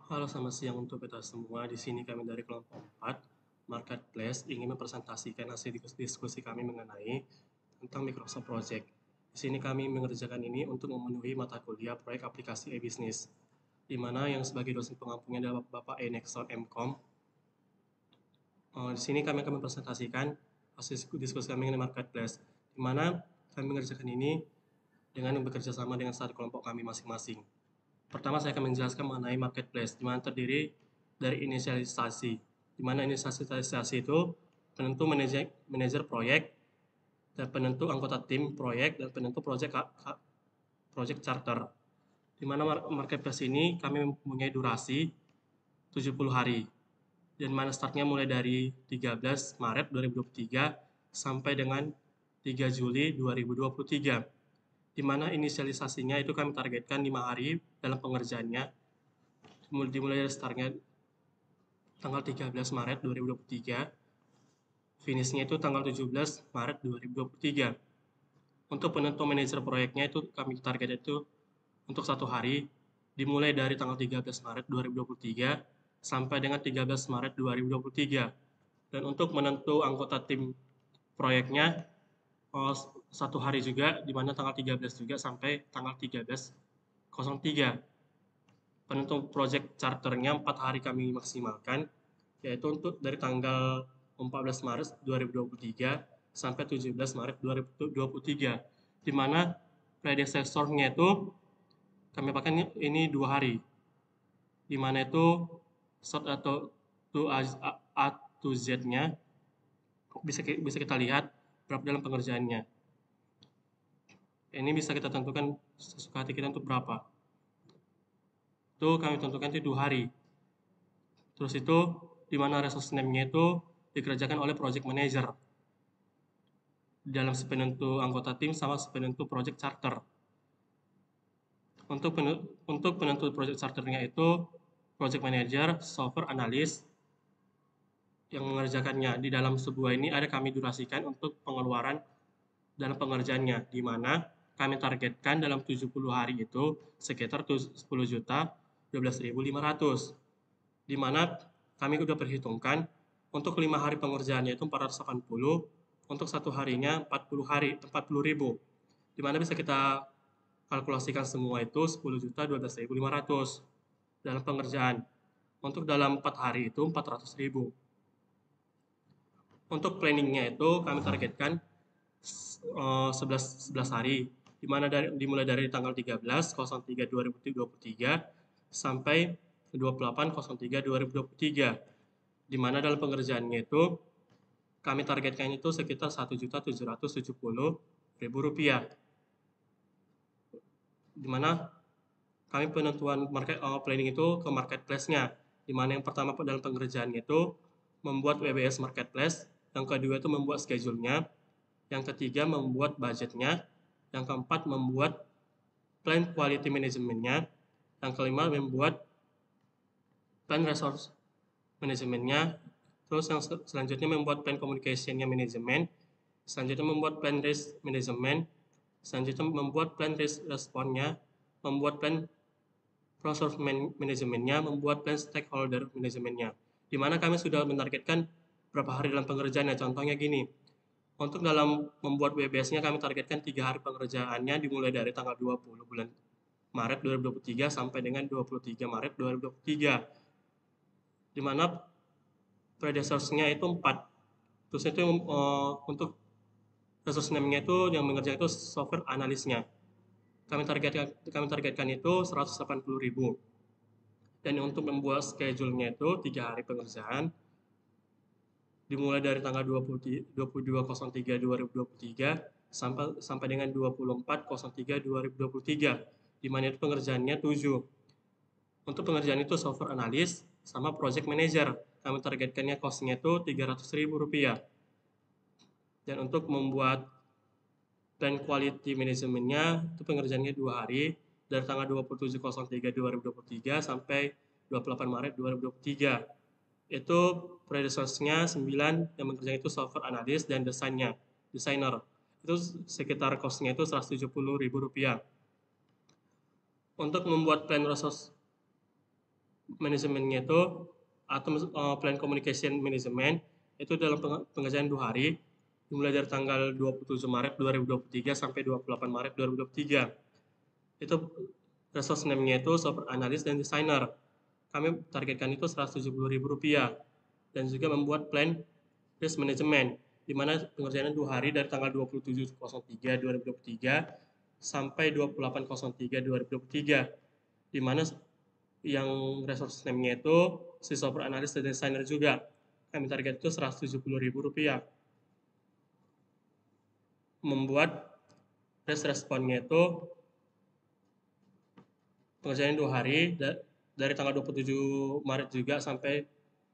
Halo, selamat siang untuk kita semua. Di sini kami dari kelompok 4 Marketplace ingin mempresentasikan hasil diskusi kami mengenai tentang Microsoft Project. Di sini kami mengerjakan ini untuk memenuhi mata kuliah proyek aplikasi e-bisnis, di mana yang sebagai dosen pengampunya adalah Bapak Enexon MKOM. Di sini kami akan mempresentasikan hasil diskusi kami mengenai Marketplace, di mana kami mengerjakan ini dengan bekerja sama dengan satu kelompok kami masing-masing. Pertama, saya akan menjelaskan mengenai marketplace, di mana terdiri dari inisialisasi, di mana inisialisasi itu penentu manajer proyek, dan penentu anggota tim proyek, dan penentu project charter. Di mana marketplace ini kami mempunyai durasi 70 hari, dan mana startnya mulai dari 13 Maret 2023 sampai dengan 3 Juli 2023. Di mana inisialisasinya itu kami targetkan 5 hari dalam pengerjaannya, dimulai dari startnya tanggal 13 Maret 2023, finishnya itu tanggal 17 Maret 2023. Untuk penentu manajer proyeknya itu kami target itu untuk 1 hari, dimulai dari tanggal 13 Maret 2023 sampai dengan 13 Maret 2023. Dan untuk menentu anggota tim proyeknya 1 hari juga, di mana tanggal 13 juga sampai tanggal 13.03. Penentu project charternya 4 hari kami maksimalkan, yaitu untuk dari tanggal 14 Maret 2023 sampai 17 Maret 2023, di mana predecessornya itu kami pakai ini 2 hari, di mana itu short atau A to Z-nya bisa kita lihat berapa dalam pengerjaannya. Ini bisa kita tentukan sesuka hati kita untuk berapa. Itu kami tentukan itu 2 hari. Terus itu di mana resource name-nya itu dikerjakan oleh project manager dalam sepenentu anggota tim sama sepenentu project charter. Untuk penentu project charternya itu project manager, software analyst yang mengerjakannya. Di dalam sebuah ini ada kami durasikan untuk pengeluaran dalam pengerjaannya, di mana kami targetkan dalam 70 hari itu sekitar 10.012.500, di mana kami sudah perhitungkan untuk 5 hari pengerjaannya itu 480, untuk 1 harinya 40.000, di mana bisa kita kalkulasikan semua itu 10.012.500 dalam pengerjaan. Untuk dalam 4 hari itu 400.000. Untuk planningnya itu kami targetkan 11 hari, di mana dimulai dari tanggal 13.03.2023 sampai 28.03.2023, di mana dalam pengerjaannya itu kami targetkan itu sekitar Rp1.770.000, di mana kami penentuan planning itu ke marketplace-nya, di mana yang pertama dalam pengerjaannya itu membuat WBS marketplace, yang kedua itu membuat schedule-nya, yang ketiga membuat budgetnya, yang keempat membuat plan quality management-nya, yang kelima membuat plan resource management-nya, terus yang selanjutnya membuat plan communication-nya manajemen, selanjutnya membuat plan risk management, selanjutnya membuat plan risk response-nya, membuat plan resource management-nya, membuat plan stakeholder management-nya, di mana kami sudah menargetkan berapa hari dalam pengerjaannya. Contohnya gini, untuk dalam membuat WBS-nya kami targetkan 3 hari pengerjaannya, dimulai dari tanggal 20 bulan Maret 2023 sampai dengan 23 Maret 2023, di mana predecessor-nya itu 4. Terus itu untuk resource name-nya itu yang mengerjakan itu software analis-nya. Kami targetkan itu 180.000. Dan untuk membuat schedule-nya itu 3 hari pengerjaan, dimulai dari tanggal 22.03.2023 sampai dengan 24.03.2023, di mana itu pengerjaannya 7. Untuk pengerjaan itu software analis sama project manager, kami targetkannya cost-nya itu Rp300.000. Dan untuk membuat plan quality management-nya itu pengerjaannya 2 hari, dari tanggal 27.03.2023 sampai 28 Maret 2023. Itu predecessor-nya 9, yang mengerjakan itu software analis dan desainer. Itu sekitar cost-nya itu Rp170.000. Untuk membuat plan resource manajemennya itu atau plan communication management itu dalam pengerjaan 2 hari, dimulai dari tanggal 27 Maret 2023 sampai 28 Maret 2023. Itu resource name-nya itu software analis dan designer. Kami targetkan itu Rp170.000 dan juga membuat plan risk management, di mana pengerjaannya 2 hari dari tanggal 27.03 2023 sampai 28.03 2023, di mana yang resource name-nya itu si software analis dan designer juga. Kami target itu Rp170.000. Membuat responnya itu pengerjaannya 2 hari dari tanggal 27 Maret juga sampai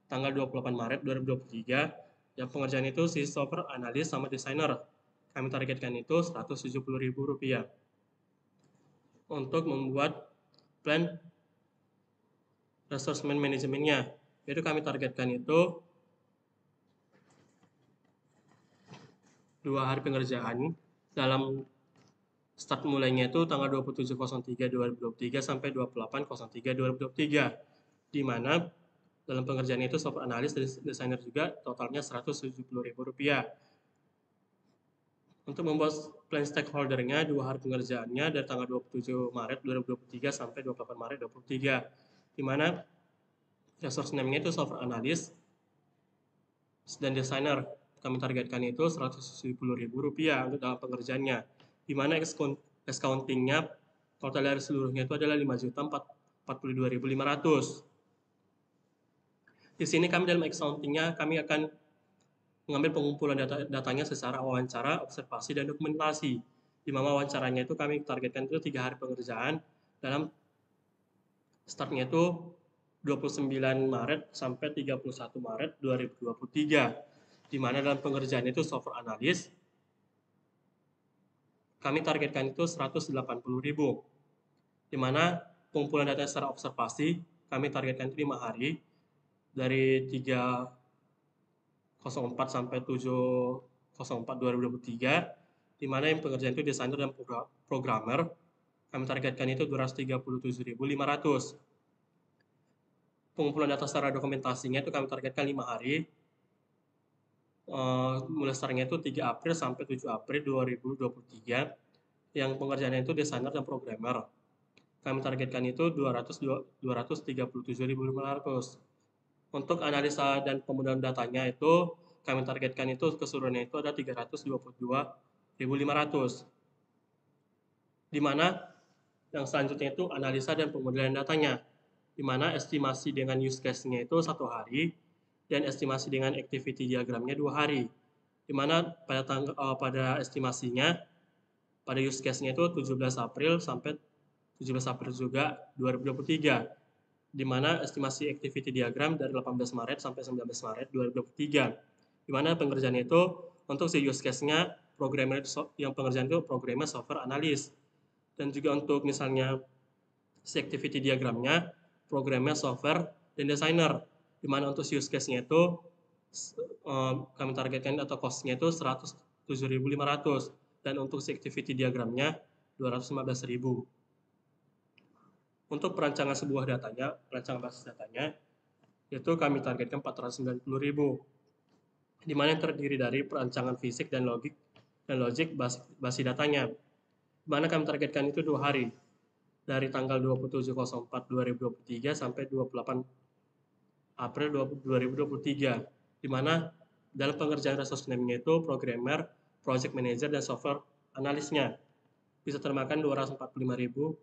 tanggal 28 Maret 2023. Yang pengerjaan itu si software analis sama designer. Kami targetkan itu Rp170.000 untuk membuat plan resource manajemennya. Itu kami targetkan itu 2 hari pengerjaan dalam start mulainya itu tanggal 27.03.2023 sampai 28.03.2023, di mana dalam pengerjaan itu software analis dan desainer juga totalnya Rp170.000. Untuk membuat plan stakeholdernya 2 hari pengerjaannya dari tanggal 27 Maret 2023 sampai 28 Maret 2023, di mana resource name-nya itu software analis dan desainer. Kami targetkan itu Rp170.000 untuk dalam pengerjaannya, di mana accounting-nya total dari seluruhnya itu adalah Rp5.042.500. Di sini kami dalam accounting-nya kami akan mengambil pengumpulan datanya secara wawancara, observasi, dan dokumentasi. Di mana wawancaranya itu kami targetkan itu 3 hari pengerjaan dalam startnya itu 29 Maret sampai 31 Maret 2023. Di mana dalam pengerjaan itu software analis kami targetkan itu Rp180.000. Di mana pengumpulan data secara observasi kami targetkan itu 5 hari dari 3.04 sampai 7.04 2023, di mana yang pengerjaan itu desainer dan programmer. Kami targetkan itu Rp237.500. Pengumpulan data secara dokumentasinya itu kami targetkan 5 hari. Mulai startnya itu 3 April sampai 7 April 2023. Yang pengerjaannya itu desainer dan programmer. Kami targetkan itu Rp237.500. Untuk analisa dan pemudahan datanya itu kami targetkan itu keseluruhannya itu ada Rp322.500. Di mana yang selanjutnya itu analisa dan pemodelan datanya, di mana estimasi dengan use case-nya itu 1 hari dan estimasi dengan activity diagramnya 2 hari. Di mana pada estimasinya pada use case-nya itu 17 April sampai 17 April juga 2023. Di mana estimasi activity diagram dari 18 Maret sampai 19 Maret 2023. Di mana pengerjaan itu untuk si use case-nya programmer yang pengerjaan itu programmer software analis. Dan juga untuk misalnya si activity diagramnya programmer software dan designer, di mana untuk use case-nya itu kami targetkan atau cost-nya itu Rp107.500 dan untuk si activity diagramnya Rp215.000. Untuk perancangan sebuah datanya, perancangan basis datanya itu kami targetkan Rp490.000, di mana yang terdiri dari perancangan fisik dan logik basis datanya, di mana kami targetkan itu 2 hari dari tanggal 27.04.2023 sampai 28 April 2023, di mana dalam pengerjaan resource name-nya itu programmer, project manager, dan software analisnya bisa termakan Rp245.000.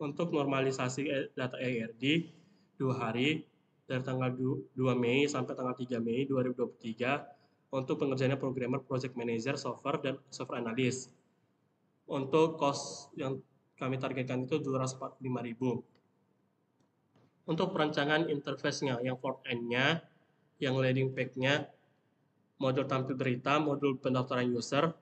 Untuk normalisasi data ERD 2 hari dari tanggal 2 Mei sampai tanggal 3 Mei 2023 untuk pengerjaannya programmer, project manager, software, dan software analis. Untuk cost yang kami targetkan itu Rp245.000. Untuk perancangan interface-nya, yang front end-nya, yang landing page-nya, modul tampil berita, modul pendaftaran user,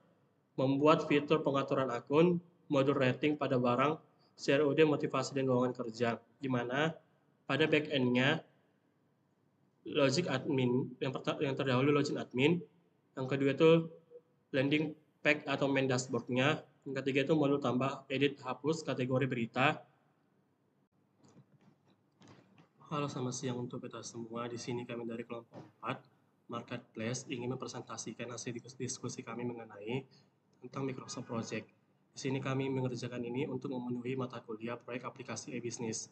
membuat fitur pengaturan akun, modul rating pada barang, CROD motivasi dan lowongan kerja, di mana pada back end-nya logic admin, yang terdahulu login admin, yang kedua itu landing page atau main dashboard-nya, yang ketiga itu modul tambah, edit, hapus, kategori berita, Halo, selamat siang untuk kita semua. Di sini kami dari kelompok 4, Marketplace, ingin mempresentasikan hasil diskusi kami mengenai tentang Microsoft Project. Di sini kami mengerjakan ini untuk memenuhi mata kuliah proyek aplikasi e-bisnis,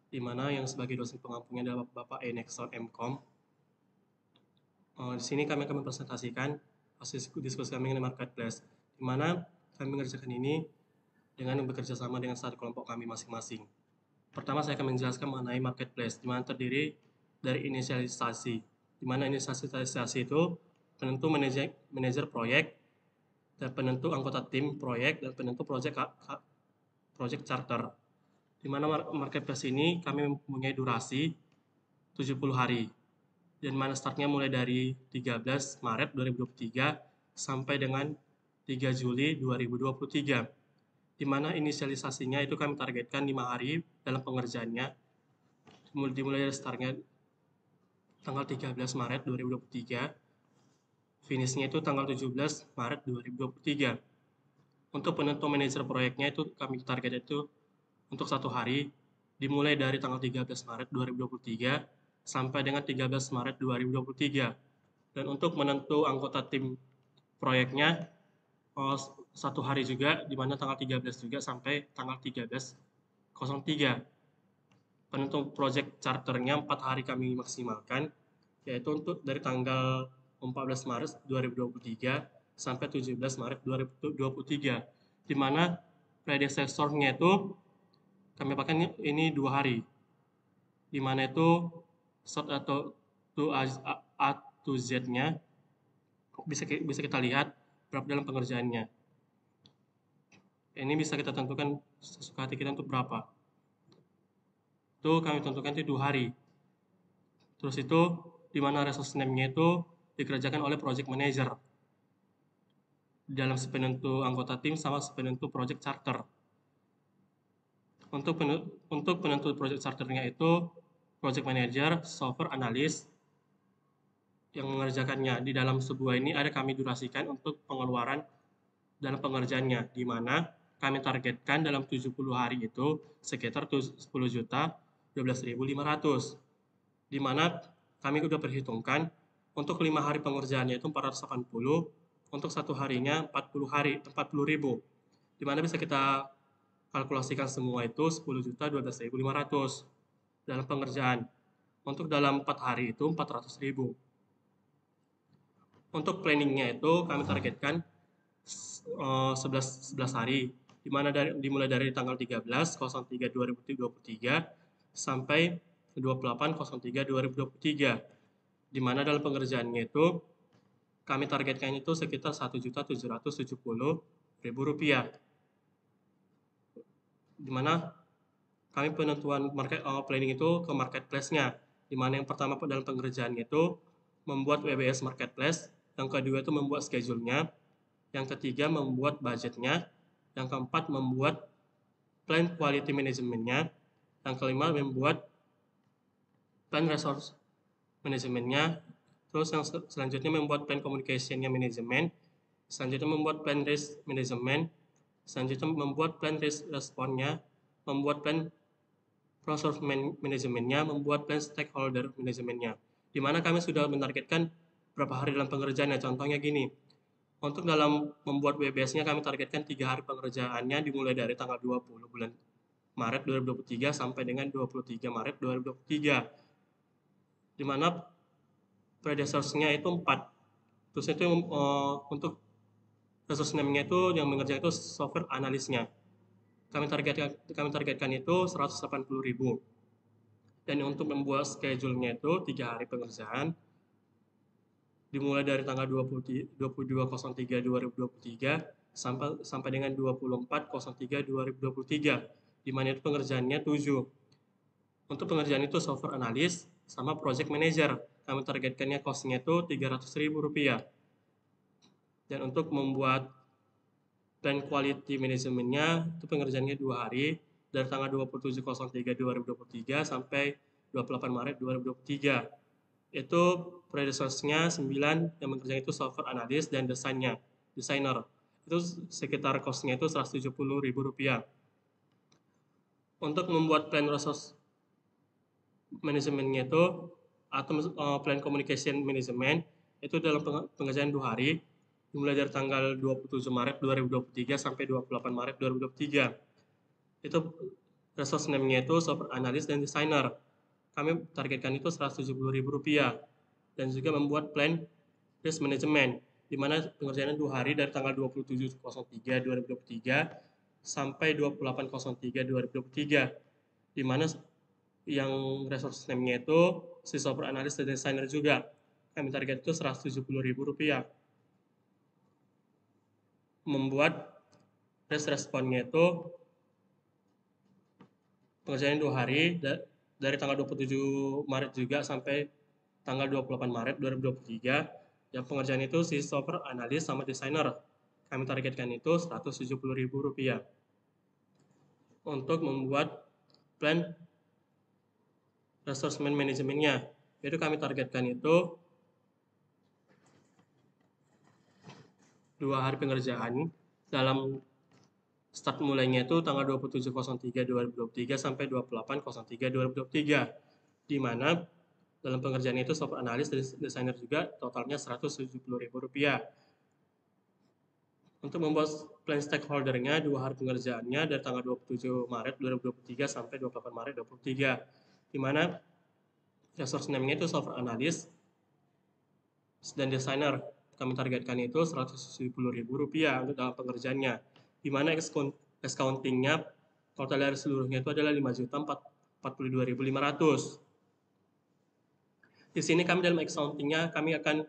di mana yang sebagai dosen pengampunya adalah Bapak Enexon MCom. Di sini kami akan mempresentasikan hasil diskusi kami mengenai Marketplace, di mana kami mengerjakan ini dengan bekerja sama dengan satu kelompok kami masing-masing. Pertama, saya akan menjelaskan mengenai marketplace, di mana terdiri dari inisialisasi, di mana inisialisasi itu penentu manajer proyek, dan penentu anggota tim proyek, dan penentu project charter. Di mana marketplace ini kami mempunyai durasi 70 hari, dan mana startnya mulai dari 13 Maret 2023 sampai dengan 3 Juli 2023. Di mana inisialisasinya itu kami targetkan 5 hari dalam pengerjaannya, dimulai dari startnya tanggal 13 Maret 2023, finishnya itu tanggal 17 Maret 2023. Untuk penentu manajer proyeknya itu kami target itu untuk 1 hari, dimulai dari tanggal 13 Maret 2023 sampai dengan 13 Maret 2023. Dan untuk menentu anggota tim proyeknya 1 hari juga, di mana tanggal 13 juga sampai tanggal 13.03. Penentu project charternya 4 hari kami maksimalkan, yaitu untuk dari tanggal 14 Maret 2023 sampai 17 Maret 2023, di mana predecessornya itu kami pakai ini 2 hari, di mana itu short atau A to Z-nya bisa kita lihat berapa dalam pengerjaannya. Ini bisa kita tentukan sesuka hati kita untuk berapa. Itu kami tentukan itu 2 hari. Terus itu di mana resource name-nya itu dikerjakan oleh project manager dalam penentu anggota tim sama penentu project charter. Untuk penentu project charternya itu project manager, software analyst yang mengerjakannya. Di dalam sebuah ini ada kami durasikan untuk pengeluaran dalam pengerjaannya, di mana kami targetkan dalam 70 hari itu sekitar 10.012.500, di mana kami sudah perhitungkan untuk 5 hari pengerjaannya itu 480, untuk 1 harinya 40.000, di mana bisa kita kalkulasikan semua itu 10.012.500 dalam pengerjaan. Untuk dalam 4 hari itu 400.000. Untuk planningnya itu kami targetkan 11 hari, di mana dimulai dari tanggal 13.03.2023 sampai 28.03.2023, di mana dalam pengerjaannya itu kami targetkan itu sekitar Rp1.770.000, di mana kami penentuan planning itu ke marketplace-nya, di mana yang pertama dalam pengerjaannya itu membuat WBS marketplace, yang kedua itu membuat schedule-nya, yang ketiga membuat budgetnya, yang keempat membuat plan quality management-nya, yang kelima membuat plan resource management-nya, terus yang selanjutnya membuat plan communication-nya manajemen, selanjutnya membuat plan risk management, selanjutnya membuat plan risk response-nya, membuat plan resource management-nya, membuat plan stakeholder management-nya, di mana kami sudah menargetkan berapa hari dalam pengerjaannya. Contohnya gini, untuk dalam membuat WBS-nya kami targetkan 3 hari pengerjaannya, dimulai dari tanggal 20 bulan Maret 2023 sampai dengan 23 Maret 2023, di mana predecessor-nya itu 4. Terus itu untuk resource name-nya itu yang mengerjakan itu software analis-nya. Kami targetkan itu 180.000. Dan untuk membuat schedule-nya itu 3 hari pengerjaan, dimulai dari tanggal 22.03.2023 sampai dengan 24.03.2023, di mana itu pengerjaannya 7. Untuk pengerjaan itu software analis sama project manager, kami targetkannya cost-nya itu Rp300.000. Dan untuk membuat plan quality management-nya itu pengerjaannya 2 hari, dari tanggal 27.03.2023 sampai 28 Maret 2023. Itu predecessor-nya 9, yang mengerjakan itu software analis dan desainer. Itu sekitar cost-nya itu Rp170.000. Untuk membuat plan resource manajemennya itu atau plan communication management itu dalam pengerjaan 2 hari, dimulai dari tanggal 27 Maret 2023 sampai 28 Maret 2023. Itu resource name-nya itu software analis dan designer. Kami targetkan itu Rp170.000 dan juga membuat plan risk management, di mana pengerjaannya 2 hari dari tanggal 27.03 2023 sampai 28.03 2023, di mana yang resource name-nya itu si software analis dan designer juga. Kami target itu Rp170.000. Membuat responnya itu pengerjaannya 2 hari dari tanggal 27 Maret juga sampai tanggal 28 Maret 2023. Yang pengerjaan itu si software analis sama desainer. Kami targetkan itu Rp170.000 untuk membuat plan resource manajemennya. Itu kami targetkan itu 2 hari pengerjaan dalam start mulainya itu tanggal 27.03.2023 sampai 28.03.2023, di mana dalam pengerjaan itu software analis dan desainer juga totalnya Rp170.000. Untuk membuat plan stakeholdernya 2 hari pengerjaannya dari tanggal 27 Maret 2023 sampai 28 Maret 2023, di mana resource name-nya itu software analis dan desainer. Kami targetkan itu Rp170.000 untuk dalam pengerjaannya, di mana accounting-nya total dari seluruhnya itu adalah Rp5.042.500. Di sini kami dalam accounting-nya kami akan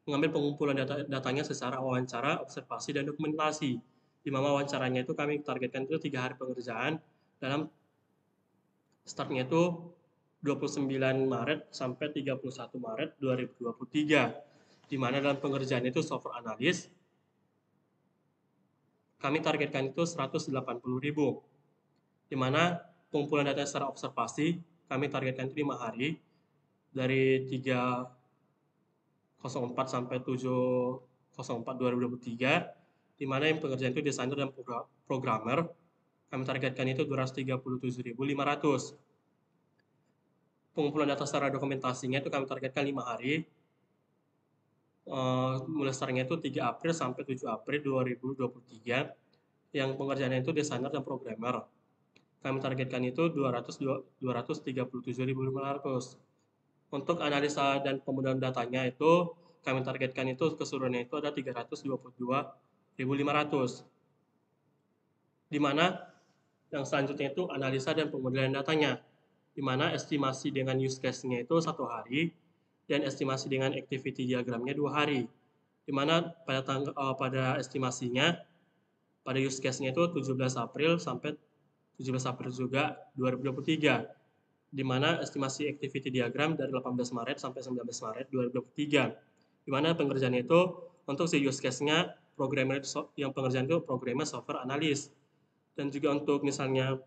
mengambil pengumpulan datanya secara wawancara, observasi, dan dokumentasi. Di mana wawancaranya itu kami targetkan itu 3 hari pengerjaan dalam startnya itu 29 Maret sampai 31 Maret 2023. Di mana dalam pengerjaan itu software analis kami targetkan itu Rp180.000. Di mana pengumpulan data secara observasi kami targetkan itu 5 hari dari 3.04 sampai 7.04 2023, di mana yang pengerjaan itu desainer dan programmer kami targetkan itu Rp237.500. Pengumpulan data secara dokumentasinya itu kami targetkan 5 hari mulai startnya itu 3 April sampai 7 April 2023, yang pengerjaannya itu desainer dan programmer. Kami targetkan itu Rp237.500. Untuk analisa dan pemudahan datanya itu kami targetkan itu keseluruhannya itu ada Rp322.500. Di mana yang selanjutnya itu analisa dan pemodelan datanya, di mana estimasi dengan use case-nya itu 1 hari dan estimasi dengan activity diagramnya 2 hari. Di mana pada estimasinya pada use case-nya itu 17 April sampai 17 April juga 2023. Di mana estimasi activity diagram dari 18 Maret sampai 19 Maret 2023. Di mana pengerjaan itu untuk si use case-nya programmer yang pengerjaan itu programmer software analis. Dan juga untuk misalnya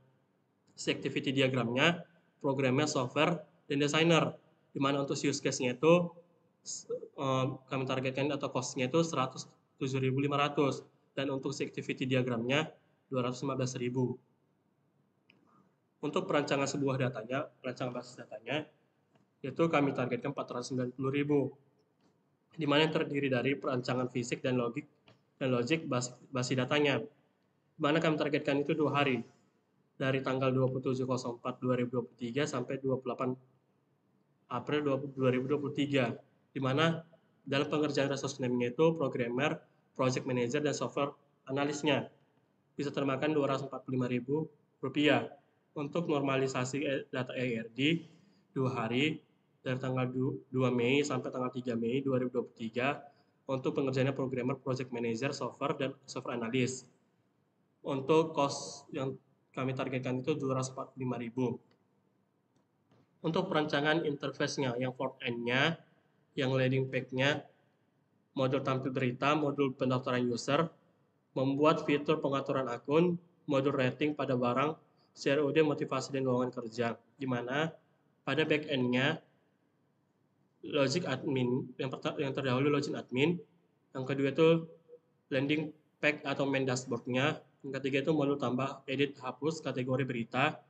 si activity diagramnya programmer software dan designer. Di mana untuk use case-nya itu kami targetkan atau cost-nya itu Rp107.500 dan untuk si activity diagramnya Rp215.000. Untuk perancangan sebuah datanya, perancangan basis datanya, itu kami targetkan Rp490.000, di mana yang terdiri dari perancangan fisik dan logik basis datanya, di mana kami targetkan itu 2 hari, dari tanggal 27.04.2023 sampai 28 April 2023, di mana dalam pengerjaan resource name-nya itu programmer, project manager, dan software analisnya bisa termakan Rp245.000. Untuk normalisasi data ERD 2 hari dari tanggal 2 Mei sampai tanggal 3 Mei 2023 untuk pengerjaannya programmer, project manager, software, dan software analis. Untuk cost yang kami targetkan itu Rp245.000. Untuk perancangan interface-nya, yang front end-nya, yang landing page-nya, modul tampil berita, modul pendaftaran user, membuat fitur pengaturan akun, modul rating pada barang, CROD motivasi dan lowongan kerja, di mana pada back end-nya logic admin, yang terdahulu login admin, yang kedua itu landing page atau main dashboard-nya, yang ketiga itu modul tambah edit hapus kategori berita,